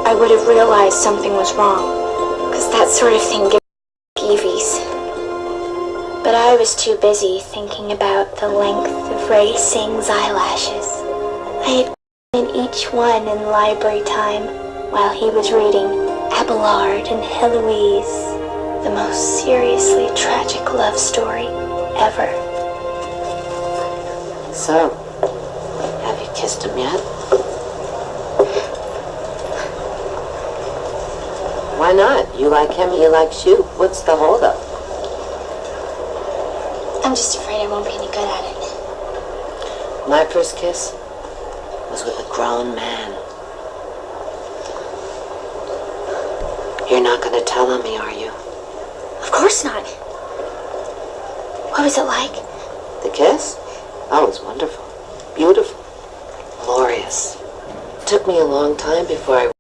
I would have realized something was wrong, because that sort of thing gives me peevies. But I was too busy thinking about the length of Ray Singh's eyelashes. I had in each one in library time while he was reading Abelard and Heloise, the most seriously tragic love story ever. So, have you kissed him yet? Why not? You like him, he likes you. What's the holdup? I'm just afraid I won't be any good at it. My first kiss was with a grown man. You're not going to tell on me, are you? Of course not. What was it like? The kiss? Oh, it was wonderful. Beautiful. Glorious. It took me a long time before I